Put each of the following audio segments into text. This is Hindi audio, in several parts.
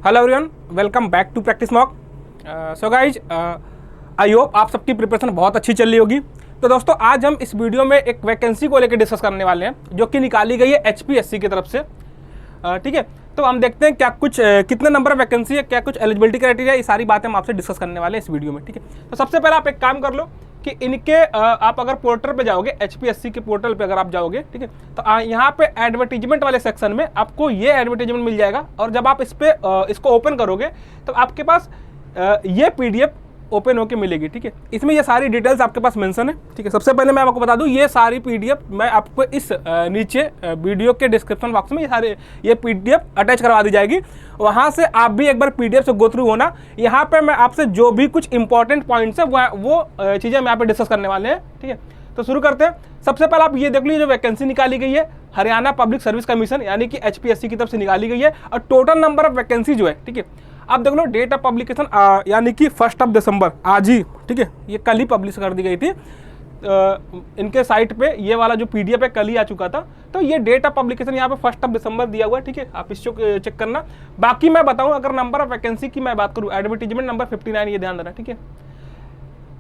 Hello everyone, welcome back to practice mock. So guys, I hope आप सबकी प्रिपरेशन बहुत अच्छी चल रही होगी। तो दोस्तों, आज हम इस वीडियो में एक वैकेंसी को लेकर डिस्कस करने वाले हैं जो कि निकाली गई है एचपीएससी की तरफ से। ठीक है, तो हम देखते हैं क्या कुछ कितने नंबर ऑफ वैकेंसी है, क्या कुछ एलिजिबिलिटी क्राइटेरिया, ये सारी बातें हम आपसे डिस्कस करने वाले हैं इस वीडियो में। ठीक है, तो सबसे पहले आप एक काम कर लो कि इनके आप अगर पोर्टल पे जाओगे, एचपीएससी के पोर्टल पे अगर आप जाओगे, ठीक है, तो यहाँ पे एडवर्टीजमेंट वाले सेक्शन में आपको ये एडवर्टीजमेंट मिल जाएगा। और जब आप इसको ओपन करोगे तो आपके पास ये पीडीएफ ओपन होके मिलेगी। ठीक है, इसमें ये सारी डिटेल्स आपके पास मेंशन है। ठीक है, सबसे पहले मैं आपको बता दूं, ये सारी पीडीएफ मैं आपको इस नीचे वीडियो के डिस्क्रिप्शन बॉक्स में ये पीडीएफ अटैच करवा दी जाएगी। वहां से आप भी एक बार पीडीएफ से गो थ्रू होना। यहाँ पे मैं आपसे जो भी कुछ इंपॉर्टेंट पॉइंट्स है वो चीज़ें हम यहाँ पे डिस्कस करने वाले हैं। ठीक है, तो शुरू करते हैं। सबसे पहले आप ये देख लीजिए, जो वैकेंसी निकाली गई है हरियाणा पब्लिक सर्विस कमीशन यानी कि एचपीएससी की तरफ से निकाली गई है। और टोटल नंबर ऑफ वैकेंसी जो है, ठीक है, आप देख लो, डेट ऑफ पब्लिकेशन यानी कि 1 दिसंबर, आज ही, ठीक है, ये कल ही पब्लिश कर दी गई थी। इनके साइट पे ये वाला जो पीडीएफ है कल ही आ चुका था। तो ये डेट ऑफ पब्लिकेशन यहाँ पे 1 दिसंबर दिया हुआ है। ठीक है, आप इसको चेक करना। बाकी मैं बताऊँ, अगर नंबर ऑफ वैकेंसी की मैं बात करूँ, एडवर्टीजमेंट नंबर 59, ये ध्यान देना। ठीक है,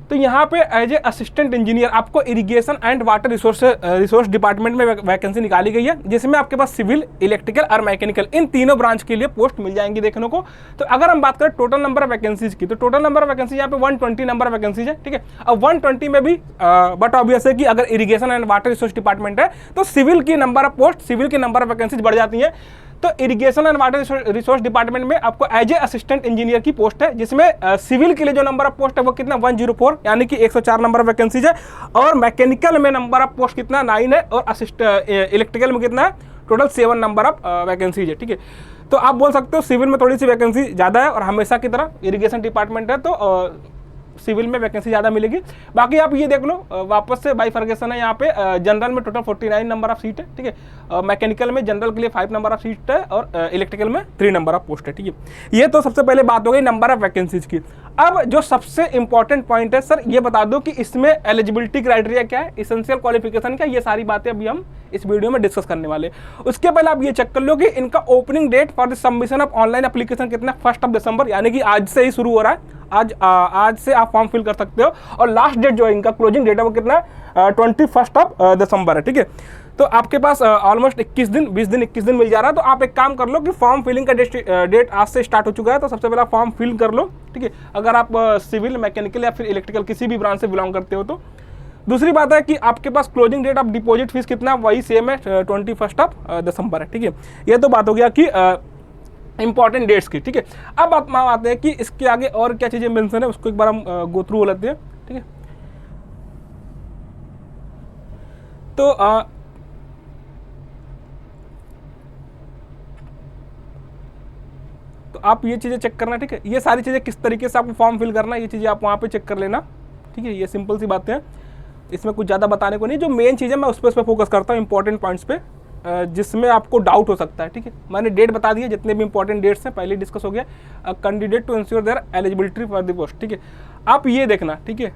तो यहाँ पे एज ए असिस्टेंट इंजीनियर आपको irrigation and water resource department में वैकेंसी निकाली गई है, जिसमें आपके पास सिविल, इलेक्ट्रिकल और मैकेनिकल, इन तीनों ब्रांच के लिए पोस्ट मिल जाएंगी देखने को। तो अगर हम बात करें टोटल नंबर ऑफ वैकेंसीज की, तो टोटल नंबर ऑफ वैकेंसी यहाँ पे 120 नंबर ऑफ वैकेंसीज है। ठीक है, अब 120 में भी बट ऑब्वियस है कि अगर irrigation and water resource department है तो सिविल की नंबर ऑफ पोस्ट, सिविल की नंबर ऑफ वैकेंसीज बढ़ जाती है। तो irrigation and water resource department में आपको एज ए असिस्टेंट इंजीनियर की पोस्ट है, जिसमें सिविल के लिए जो नंबर ऑफ पोस्ट है वो कितना 104 यानी कि 104 नंबर ऑफ वैकेंसीज है। और मैकेनिकल में नंबर ऑफ पोस्ट कितना 9 है। और इलेक्ट्रिकल में कितना है, टोटल 7 नंबर ऑफ वैकेंसीज है। ठीक है, तो आप बोल सकते हो सिविल में थोड़ी सी वैकेंसी ज़्यादा है, और हमेशा की तरह इरिगेशन डिपार्टमेंट है तो सिविल में वैकेंसी ज़्यादा मिलेगी। बाकी आप ये देख लो, वापस से बाइफर्केशन है यहाँ पे। जनरल में टोटल 49 नंबर ऑफ सीट है। ठीक है, मैकेनिकल में जनरल के लिए 5 नंबर ऑफ सीट है, और इलेक्ट्रिकल में 3 नंबर ऑफ पोस्ट है। ठीक है, ये तो सबसे पहले बात हो गई नंबर ऑफ वैकेंसीज की। अब जो सबसे इंपॉर्टेंट पॉइंट है, सर ये बता दो कि इसमें एलिजिबिलिटी क्राइटेरिया क्या है, इसेंशियल क्वालिफिकेशन क्या है, ये सारी बातें अभी हम इस वीडियो में डिस्कस करने वाले। उसके पहले आप ये चेक कर लो कि इनका opening date for the submission of online application कितना, 1 दिसंबर यानी कि आज से ही शुरू हो रहा है। आज से आप फॉर्म फिल कर सकते हो। और लास्ट डेट जो है इनका क्लोजिंग डेट है वो कितना है, 21 दिसंबर है। ठीक है, तो आपके पास ऑलमोस्ट 21 दिन 21 दिन मिल जा रहा है। तो आप एक काम कर लो कि फॉर्म फिलिंग का डेट आज से स्टार्ट हो चुका है। तो सबसे पहले आप फॉर्म फिल कर लो। ठीक है, अगर आप सिविल, मैकेनिकल या फिर इलेक्ट्रिकल किसी भी ब्रांच से बिलोंग करते हो तो। दूसरी बात है कि आपके पास closing date of deposit fees कितना, वही सेम है, 21 दिसंबर है। ठीक है, ये तो बात हो गया कि इंपॉर्टेंट डेट्स की। ठीक है, अब आप आते हैं कि इसके आगे और क्या चीज़ें मेंशन है, उसको एक बार हम गो थ्रू हो लेते हैं। ठीक है, तो आप ये चीज़ें चेक करना। ठीक है, ये सारी चीज़ें किस तरीके से आपको फॉर्म फिल करना है, ये चीज़ें आप वहाँ पे चेक कर लेना। ठीक है, ये सिंपल सी बातें हैं, इसमें कुछ ज़्यादा बताने को नहीं। जो मेन चीज़ है मैं उस पर फोकस करता हूँ, इंपॉर्टेंट पॉइंट्स पे जिसमें आपको डाउट हो सकता है। ठीक है, मैंने डेट बता दी है, जितने भी इंपॉर्टेंट डेट्स हैं पहले डिस्कस हो गया। Candidate to ensure their eligibility for the post. ठीक है, आप ये देखना। ठीक है,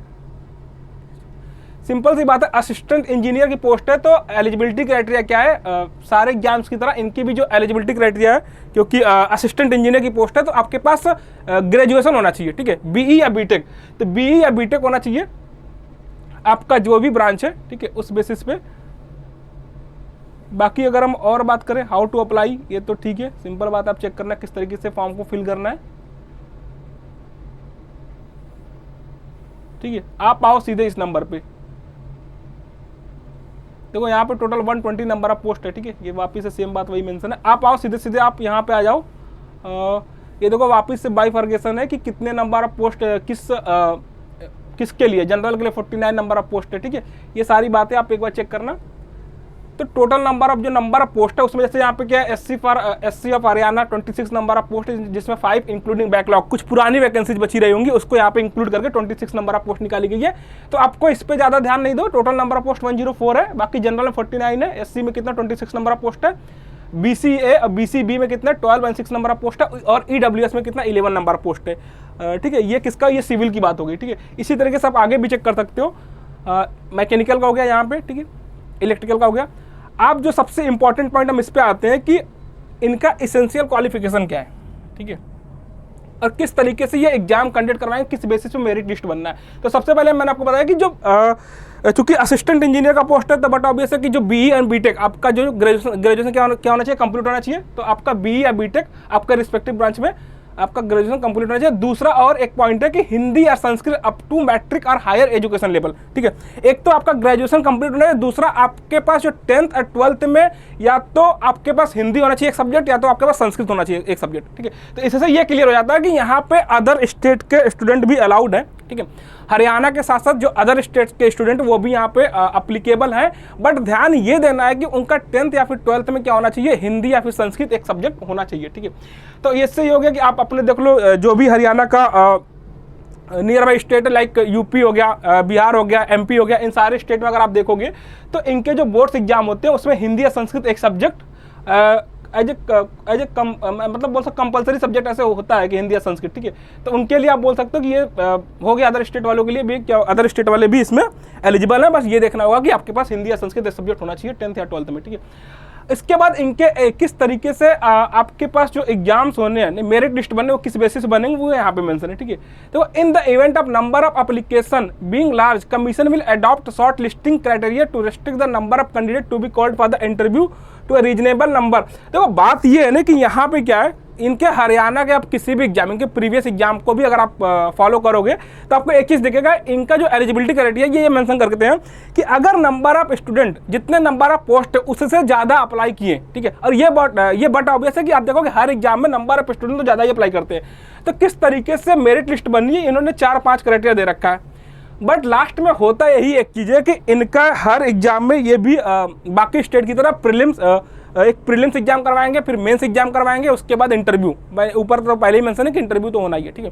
सिंपल सी बात है, असिस्टेंट इंजीनियर की पोस्ट है तो एलिजिबिलिटी क्राइटेरिया क्या है, सारे एग्जाम्स की तरह इनकी भी जो एलिजिबिलिटी क्राइटेरिया है, क्योंकि असिस्टेंट इंजीनियर की पोस्ट है तो आपके पास ग्रेजुएशन होना चाहिए। ठीक है, बीई या बीटेक, तो बीई या बीटेक होना चाहिए आपका जो भी ब्रांच है। ठीक है, उस बेसिस पे। बाकी अगर हम और बात करें हाउ टू अप्लाई, ये तो ठीक है, सिंपल बात, आप चेक करना किस तरीके से फॉर्म को फिल करना है। ठीक है, आप आओ सीधे इस नंबर पे, देखो यहाँ पे टोटल 120 नंबर ऑफ पोस्ट है। ठीक है, ये वापस से सेम बात वही मेंशन है। आप आओ सीधे आप यहाँ पे आ जाओ। ये देखो वापस से बाइफर्केशन है कि कितने नंबर ऑफ पोस्ट किसके लिए, जनरल के लिए 49 नंबर ऑफ पोस्ट है। ठीक है, ये सारी बातें आप एक बार चेक करना। तो टोटल नंबर ऑफ जो नंबर ऑफ पोस्ट है उसमें जैसे यहाँ पे क्या है, SC of Haryana 26 number of post है, जिसमें 5 इंक्लूडिंग बैकलॉग, कुछ पुरानी वैकेंसीज बची रही होंगी, उसको यहाँ पे इंक्लूड करके 26 नंबर ऑफ पोस्ट निकाली गई है। तो आपको इस पे ज़्यादा ध्यान नहीं दो, टोटल नंबर ऑफ पोस्ट 104 है। बाकी जनरल में 49 है, एससी में कितना 26 नंबर ऑफ पोस्ट है, बीसीए और बीसीबी में कितना 12 और 6 नंबर ऑफ पोस्ट है, और ईडब्ल्यूएस में कितना 11 नंबर ऑफ पोस्ट है। ठीक है, ये किसका, ये सिविल की बात हो गई। ठीक है, इसी तरीके से आप आगे भी चेक कर सकते हो। मैकेनिकल का हो गया यहाँ पे। ठीक है, इलेक्ट्रिकल का हो गया। आप जो सबसे इंपॉर्टेंट पॉइंट हम इस पे आते हैं कि इनका इसेंशियल क्वालिफिकेशन क्या है। ठीक है, और किस तरीके से ये एग्जाम कंडक्ट करवाएंगे, किस बेसिस पे मेरिट लिस्ट बनना है। तो सबसे पहले मैंने आपको बताया कि जो चूंकि असिस्टेंट इंजीनियर का पोस्ट है, तो बट ऑब्वियस है कि जो बीई एंड बीटेक आपका जो ग्रेजुएशन क्या होना चाहिए, कंप्लीट होना चाहिए। तो आपका बीई या बीटेक आपका रिस्पेक्टिव ब्रांच में आपका ग्रेजुएशन कंप्लीट होना चाहिए। दूसरा और एक पॉइंट है कि हिंदी या संस्कृत अप टू मैट्रिक और हायर एजुकेशन लेवल, ठीक है। एक तो आपका ग्रेजुएशन कंप्लीट होना चाहिए, दूसरा आपके पास जो 10th और 12th में या तो आपके पास हिंदी होना चाहिए एक सब्जेक्ट, या तो आपके पास संस्कृत होना चाहिए एक सब्जेक्ट, ठीक है। तो इससे ये क्लियर हो जाता है कि यहाँ पे अदर स्टेट के स्टूडेंट भी अलाउड है, ठीक है। हरियाणा के साथ साथ जो अदर स्टेट्स के स्टूडेंट वो भी यहाँ पे अप्लीकेबल हैं, बट ध्यान ये देना है कि उनका 10th या फिर 12th में क्या होना चाहिए, हिंदी या फिर संस्कृत एक सब्जेक्ट होना चाहिए, ठीक है। तो इससे ये हो गया कि आप अपने देख लो जो भी हरियाणा का near by state like UP हो गया, बिहार हो गया, एमपी हो गया, इन सारे स्टेट में अगर आप देखोगे तो इनके जो बोर्ड्स एग्जाम होते हैं उसमें हिंदी या संस्कृत एक सब्जेक्ट एज ए मतलब बोल सकते कंपलसरी सब्जेक्ट ऐसे होता है कि हिंदी या संस्कृत, ठीक है। तो उनके लिए आप बोल सकते हो कि ये हो गया अदर स्टेट वालों के लिए भी, क्या अदर स्टेट वाले भी इसमें एलिजिबल है। बस ये देखना होगा कि आपके पास हिंदी या संस्कृत एक सब्जेक्ट होना चाहिए 10th या 12th में, ठीक है। इसके बाद इनके किस तरीके से आपके पास जो एग्जाम्स होने हैं, मेरिट लिस्ट बने, वो किस बेसिस बनेंगे वो यहाँ पे मेंशन है, ठीक है। तो in the event of number of application being large, commission will adopt short listing criteria to restrict the number of candidate to be called for the interview to a reasonable number. देखो बात ये है ना कि यहाँ पे क्या है, इनके हरियाणा के आप किसी भी एग्जाम, इनके प्रीवियस एग्जाम को भी अगर आप फॉलो करोगे तो आपको एक चीज़ दिखेगा, इनका जो एलिजिबिलिटी क्राइटेरिया ये मेंशन करते हैं कि अगर नंबर ऑफ स्टूडेंट जितने नंबर ऑफ पोस्ट है उससे ज़्यादा अप्लाई किए, ठीक है। और ये बट ऑब्वियस है कि आप देखोगे हर एग्जाम में नंबर ऑफ स्टूडेंट तो ज़्यादा ही अप्लाई करते हैं। तो किस तरीके से मेरिट लिस्ट बननी है, इन्होंने 4-5 क्राइटेरिया दे रखा है, बट लास्ट में होता यही एक चीज़ है कि इनका हर एग्जाम में ये भी बाकी स्टेट की तरह एक प्रीलिम्स एग्जाम करवाएंगे, फिर मेंस एग्जाम करवाएंगे, उसके बाद इंटरव्यू। ऊपर तो पहले ही मेंशन है कि इंटरव्यू तो होना ही है, ठीक है।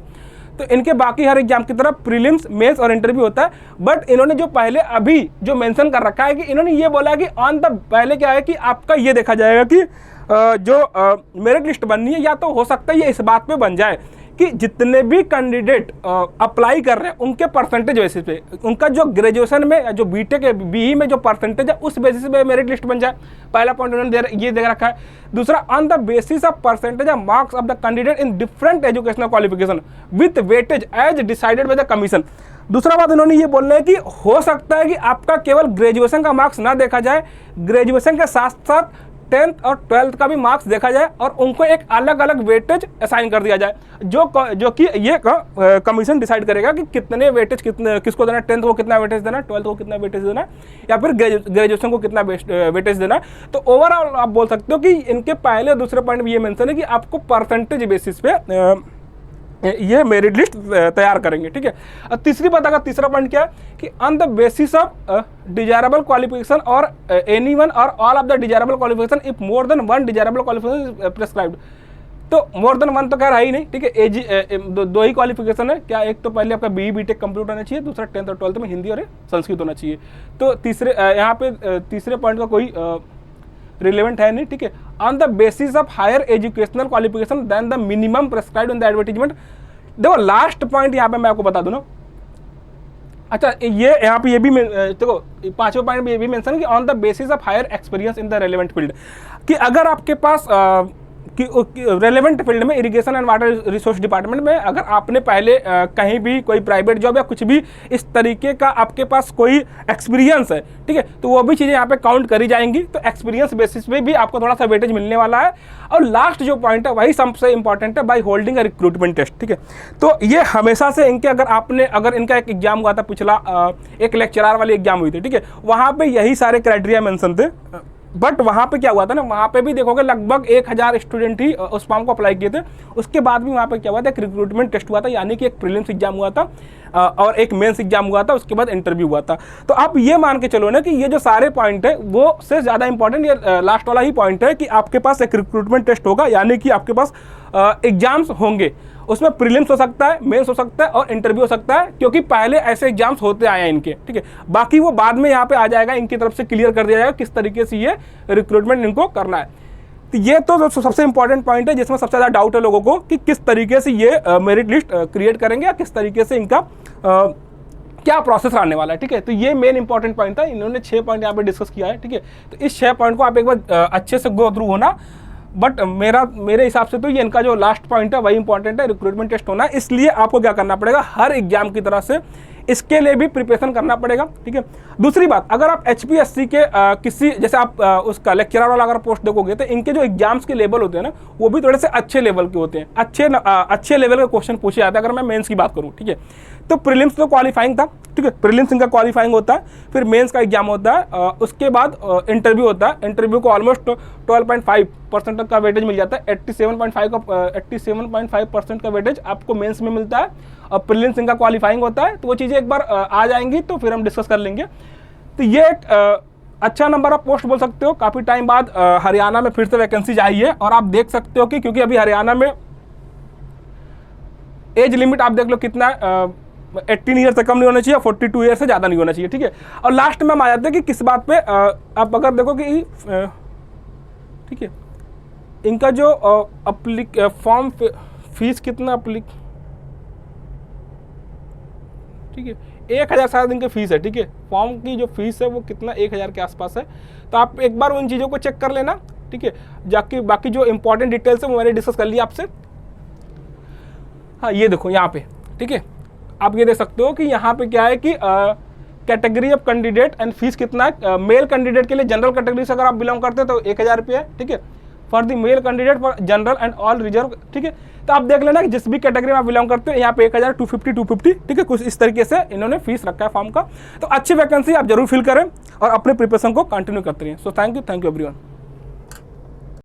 तो इनके बाकी हर एग्जाम की तरफ प्रीलिम्स, मेंस और इंटरव्यू होता है। बट इन्होंने जो पहले अभी जो मेंशन कर रखा है कि इन्होंने ये बोला कि ऑन द पहले क्या है कि आपका ये देखा जाएगा कि जो मेरिट लिस्ट बननी है, या तो हो सकता है ये इस बात पे बन जाए कि जितने भी कैंडिडेट अप्लाई कर रहे हैं उनके परसेंटेज बेसिस पे, उनका जो ग्रेजुएशन में जो बीटेक बीई में जो परसेंटेज है उस बेसिस पे मेरिट लिस्ट बन जाए। पहला पॉइंट उन्होंने ये दे रखा है। दूसरा, on the basis of percentage of marks of the candidate in different educational qualification with weightage as decided by the commission. दूसरा बात इन्होंने ये बोलना है कि हो सकता है कि आपका केवल ग्रेजुएशन का मार्क्स ना देखा जाए, ग्रेजुएशन के साथ साथ 10th और 12th का भी मार्क्स देखा जाए और उनको एक अलग अलग वेटेज असाइन कर दिया जाए, जो कि ये कमीशन डिसाइड करेगा कि कितने वेटेज किसको देना है, 10th को कितना वेटेज देना है, 12th को कितना वेटेज देना है, या फिर ग्रेजुएशन को कितना वेटेज देना है। तो ओवरऑल आप बोल सकते हो कि इनके पहले और दूसरे पॉइंट में ये मेंशन है कि आपको परसेंटेज बेसिस पे ये मेरिट लिस्ट तैयार करेंगे, ठीक है। और तीसरी बात, अगर तीसरा पॉइंट क्या है कि on the basis of desirable qualification और एनीवन और all of the desirable qualification if more than one desirable qualification prescribed. तो मोर देन वन तो खैर है ही नहीं, ठीक है। दो ही क्वालिफिकेशन है क्या, एक तो पहले आपका बीई बीटेक कंप्लीट होना चाहिए, दूसरा 10th और 12th में हिंदी और संस्कृत होना चाहिए। तो तीसरे यहाँ पे तीसरे पॉइंट का कोई रिलेवेंट है नहीं, ठीक है। On the basis of higher educational qualification than the minimum prescribed in the advertisement. देखो लास्ट पॉइंट यहाँ पे मैं आपको बता दूं ना, अच्छा ये यहाँ पे ये भी देखो 5वें पॉइंट में ये भी मेंशन है कि on the basis of higher experience in the relevant field, कि अगर आपके पास रेलेवेंट फील्ड में irrigation and water resource department में अगर आपने पहले कहीं भी कोई प्राइवेट जॉब या कुछ भी इस तरीके का आपके पास कोई एक्सपीरियंस है, ठीक है, तो वो भी चीज़ें यहाँ पे काउंट करी जाएंगी। तो एक्सपीरियंस बेसिस पे भी आपको थोड़ा सा वेटेज मिलने वाला है। और लास्ट जो पॉइंट है वही सबसे इंपॉर्टेंट है, by holding a recruitment test, ठीक है। तो ये हमेशा से इनके अगर इनका एक एग्जाम हुआ था पिछला, एक लेक्चरार वाली एग्जाम हुई थी, ठीक है, वहाँ पे यही सारे क्राइटेरिया मेंशन थे। बट वहाँ पे क्या हुआ था ना, वहाँ पे भी देखोगे लगभग 1000 स्टूडेंट ही उस फॉर्म को अप्लाई किए थे। उसके बाद भी वहाँ पे क्या हुआ था, एक रिक्रूटमेंट टेस्ट हुआ था, यानी कि एक प्रीलिम्स एग्जाम हुआ था और एक मेंस एग्जाम हुआ था, उसके बाद इंटरव्यू हुआ था। तो आप ये मान के चलो ना कि ये जो सारे पॉइंट है वो से ज़्यादा इंपॉर्टेंट ये लास्ट वाला ही पॉइंट है कि आपके पास एक रिक्रूटमेंट टेस्ट होगा, यानी कि आपके पास एग्जाम्स होंगे, उसमें प्रीलिम्स हो सकता है, मेंस हो सकता है और इंटरव्यू हो सकता है, क्योंकि पहले ऐसे एग्जाम्स होते आए हैं इनके, ठीक है। बाकी वो बाद में यहाँ पे आ जाएगा, इनकी तरफ से क्लियर कर दिया जाएगा किस तरीके से ये रिक्रूटमेंट इनको करना है। तो ये तो सबसे इंपॉर्टेंट पॉइंट है जिसमें सबसे ज़्यादा डाउट है लोगों को कि किस तरीके से ये मेरिट लिस्ट क्रिएट करेंगे या किस तरीके से इनका क्या प्रोसेस आने वाला है, ठीक है। तो ये मेन इंपॉर्टेंट पॉइंट था, इन्होंने 6 पॉइंट यहाँ पे डिस्कस किया है, ठीक है। तो इस 6 पॉइंट को आप एक बार अच्छे से गो थ्रू होना, बट मेरे हिसाब से तो ये इनका जो लास्ट पॉइंट है वही इंपॉर्टेंट है, रिक्रूटमेंट टेस्ट होना है। इसलिए आपको क्या करना पड़ेगा, हर एग्जाम की तरह से इसके लिए भी प्रिपरेशन करना पड़ेगा, ठीक है। दूसरी बात, अगर आप HPSC के किसी जैसे आप उसका लेक्चरर वाला अगर पोस्ट देखोगे तो इनके जो एग्जाम्स के लेवल होते हैं ना वो भी थोड़े से अच्छे लेवल के होते हैं, अच्छे लेवल के क्वेश्चन पूछे जाते हैं। अगर मैं मेंस की बात करूँ, ठीक है, तो प्रीलिम्स तो क्वालिफाइंग था, ठीक है, प्रीलिम्स इनका क्वालिफाइंग होता है, फिर मेंस का एग्जाम होता है, उसके बाद इंटरव्यू होता है। इंटरव्यू को ऑलमोस्ट 12.5% का वेटेज मिल जाता है, 87.5% का वेटेज आपको मेंस में मिलता है, और प्रीलिम्स इनका क्वालिफाइंग होता है। तो वो चीज़ें एक बार आ जाएंगी तो फिर हम डिस्कस कर लेंगे। तो ये एक अच्छा नंबर आप पोस्ट बोल सकते हो। काफ़ी टाइम बाद हरियाणा में फिर से वैकेंसीज आई है, और आप देख सकते हो कि क्योंकि अभी हरियाणा में एज लिमिट आप देख लो कितना 18 ईयर से कम नहीं होना चाहिए, 42 ईयर से ज़्यादा नहीं होना चाहिए, ठीक है। और लास्ट में हम आ जाते हैं कि किस बात पे आप अगर देखो कि ठीक है, इनका जो फॉर्म फीस कितना ठीक है, 1000 शायद इनकी फीस है, ठीक है। फॉर्म की जो फीस है वो कितना 1000 के आसपास है। तो आप एक बार उन चीज़ों को चेक कर लेना, ठीक है। जाके बाकी जो इंपॉर्टेंट डिटेल्स है वो मैंने डिस्कस कर लिया आपसे। हाँ, ये देखो यहाँ पे, ठीक है, आप ये देख सकते हो कि यहाँ पे क्या है कि category of candidate and fees कितना है। मेल कैंडिडेट के लिए जनरल कैटेगरी से अगर आप बिलोंग करते हैं तो 1000 रुपये है, ठीक है, for the male candidate for general and all reserve, ठीक है। तो आप देख लेना कि जिस भी कैटेगरी में आप बिलोंग करते हो यहाँ पे 1000, 250, ठीक है, कुछ इस तरीके से इन्होंने फीस रखा है फॉर्म का। तो अच्छी वैकेंसी आप जरूर फिल करें और अपने प्रिपरेशन को कंटिन्यू करते रहिए। So thank you everyone.